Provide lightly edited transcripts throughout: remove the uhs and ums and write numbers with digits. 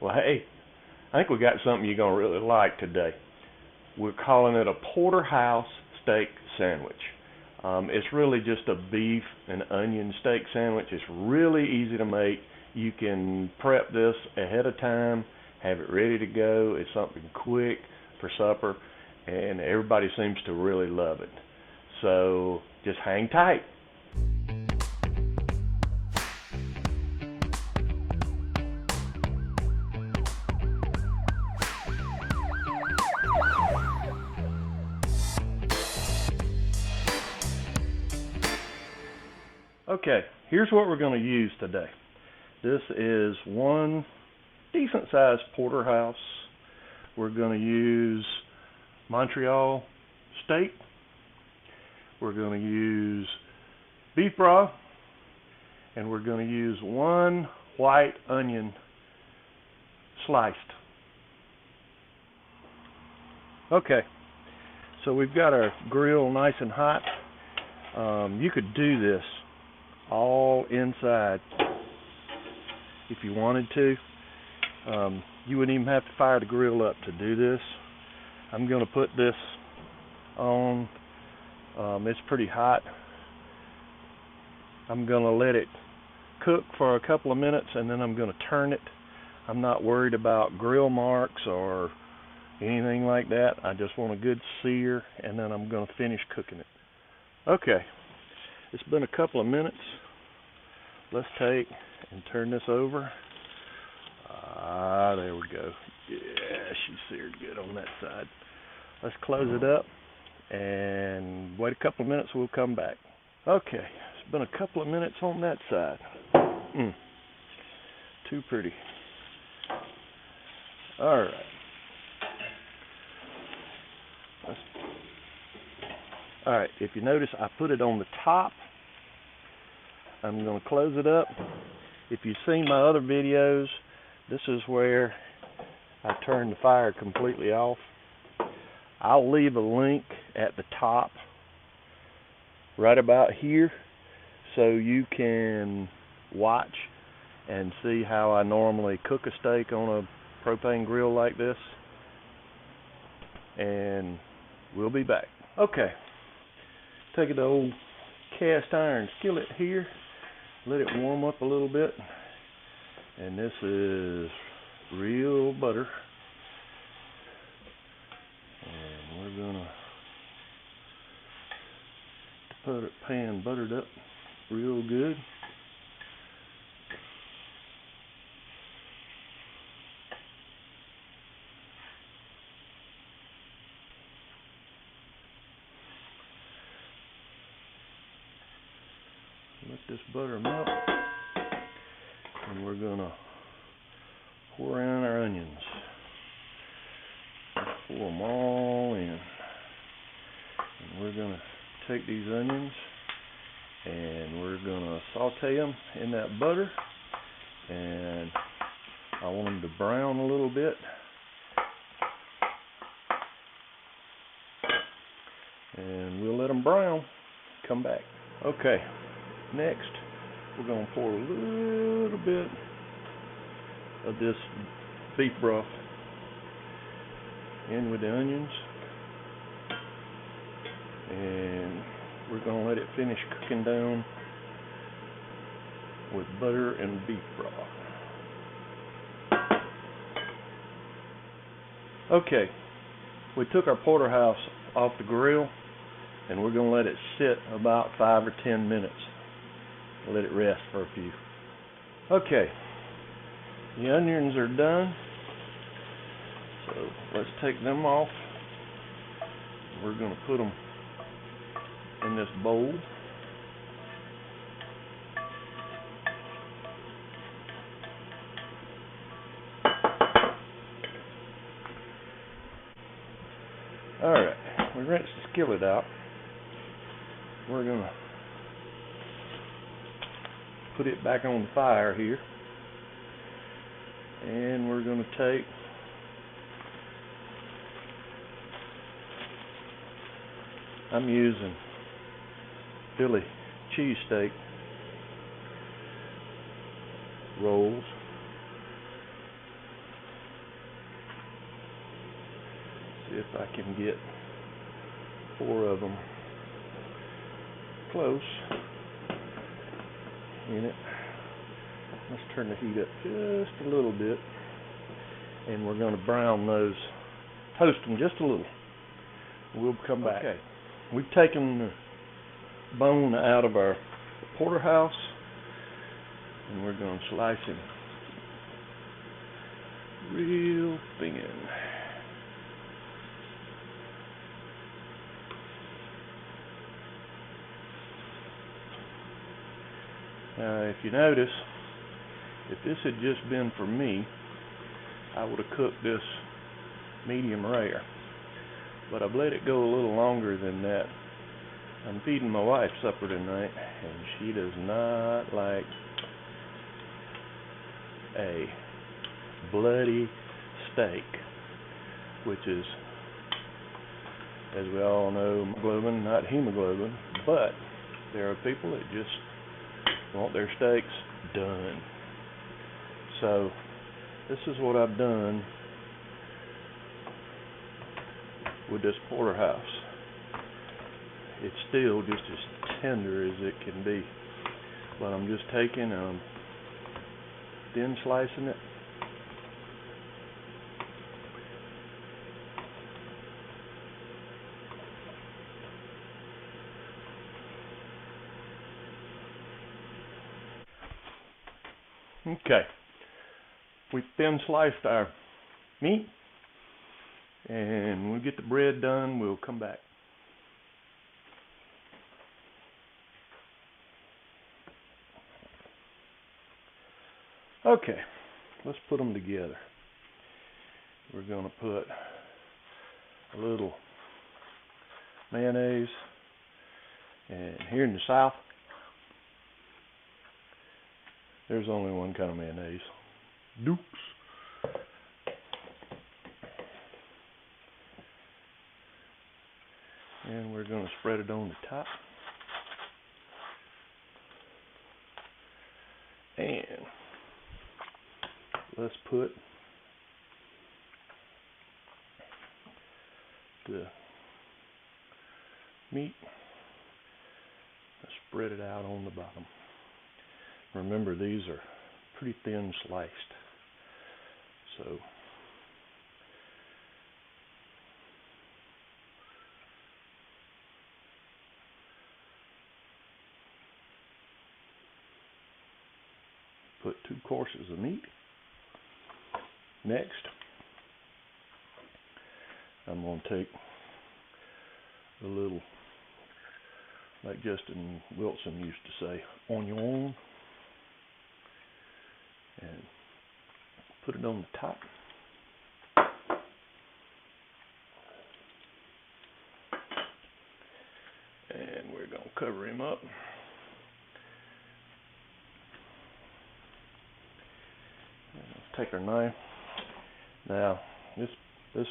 Well, hey, I think we got something you're going to really like today. We're calling it a Porterhouse steak sandwich. It's really just a beef and onion steak sandwich. It's really easy to make. You can prep this ahead of time, have it ready to go. It's something quick for supper, and everybody seems to really love it. So just hang tight. Okay, here's what we're going to use today. This is one decent sized porterhouse. We're going to use Montreal steak. We're going to use beef broth, and we're going to use one white onion sliced. Okay, so we've got our grill nice and hot. You could do this all inside if you wanted to. You wouldn't even have to fire the grill up to do this. I'm going to put this on. It's pretty hot. I'm going to let it cook for a couple of minutes, and then I'm going to turn it. I'm not worried about grill marks or anything like that. I just want a good sear, and then I'm going to finish cooking it. Okay, it's been a couple of minutes. Let's take and turn this over. There we go. Yeah, she's seared good on that side. Let's close it up and wait a couple of minutes. We'll come back. Okay, it's been a couple of minutes on that side. Too pretty. All right. All right, if you notice, I put it on the top. I'm going to close it up. If you've seen my other videos, this is where I turn the fire completely off. I'll leave a link at the top, right about here, so you can watch and see how I normally cook a steak on a propane grill like this. And we'll be back. Okay, take the old cast iron skillet here. Let it warm up a little bit, and this is real butter, and we're gonna put the pan buttered up real good. Let this butter melt, and we're gonna pour in our onions. Pour them all in, and we're gonna take these onions and we're gonna saute them in that butter, and I want them to brown a little bit. And we'll let them brown. Come back. Okay. Next, we're going to pour a little bit of this beef broth in with the onions, and we're going to let it finish cooking down with butter and beef broth. Okay, we took our porterhouse off the grill, and we're going to let it sit about 5 or 10 minutes. Let it rest for a few. Okay, the onions are done, so let's take them off. We're going to put them in this bowl. All right, we rinsed the skillet out. We're going to put it back on the fire here, and we're going to take I'm using Philly cheesesteak rolls, if I can get 4 of them close in it. Let's turn the heat up just a little bit, and we're going to brown those, toast them just a little. We'll come back. Okay, we've taken the bone out of our porterhouse, and we're going to slice him real thin. Now, if you notice, if this had just been for me, I would have cooked this medium rare. But I've let it go a little longer than that. I'm feeding my wife supper tonight, and she does not like a bloody steak, which is, as we all know, hemoglobin, not hemoglobin, but there are people that just want their steaks done. So this is what I've done with this porterhouse. It's still just as tender as it can be, but I'm just taking thin slicing it. Okay, we thin sliced our meat, and when we get the bread done, we'll come back. Okay, let's put them together. We're going to put a little mayonnaise, and here in the South, there's only one kind of mayonnaise, Dukes. And we're going to spread it on the top. And let's put the meat, let's spread it out on the bottom. Remember, these are pretty thin sliced, so put 2 courses of meat. Next, I'm going to take a little, like Justin Wilson used to say, onion, and put it on the top. And we're going to cover him up. And let's take our knife. Now, this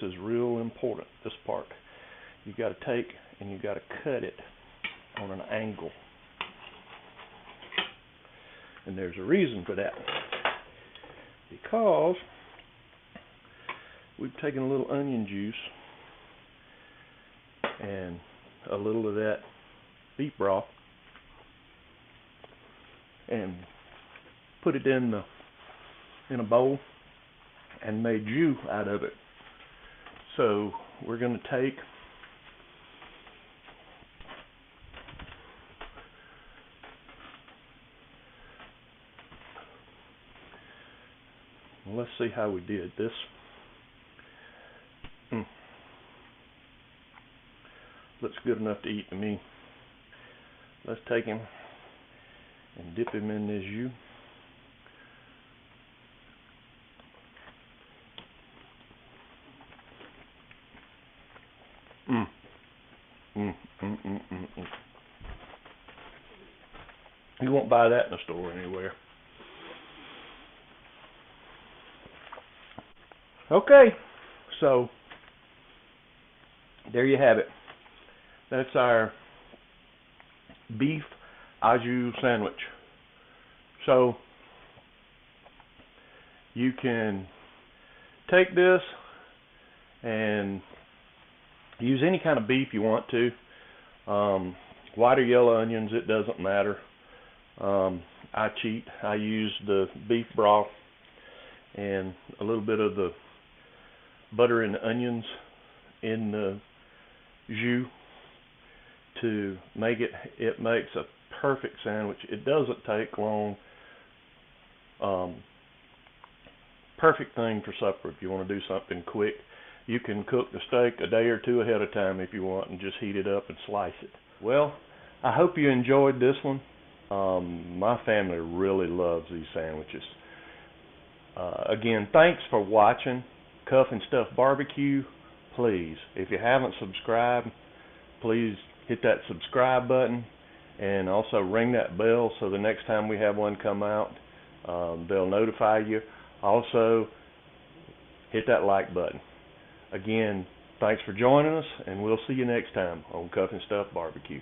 is real important, this part. You got to take and you got to cut it on an angle. And there's a reason for that. Because we've taken a little onion juice and a little of that beef broth and put it in a bowl and made jus out of it. So we're going to take let's see how we did this. Looks good enough to eat to me. Let's take him and dip him in this jus. You won't buy that in the store anywhere. Okay, so there you have it. That's our beef au jus sandwich. So you can take this and Use any kind of beef you want to. White or yellow onions, it doesn't matter. I cheat. I use the beef broth and a little bit of the butter and onions in the jus to make it. It makes a perfect sandwich. It doesn't take long. Perfect thing for supper if you want to do something quick. You can cook the steak a day or two ahead of time if you want and just heat it up and slice it. Well, I hope you enjoyed this one. My family really loves these sandwiches. Again, thanks for watching Cuff and Stuff Barbecue. Please, if you haven't subscribed, please hit that subscribe button and also ring that bell so the next time we have one come out, they'll notify you. Also, hit that like button. Again, thanks for joining us, and we'll see you next time on Cuff and Stuff Barbecue.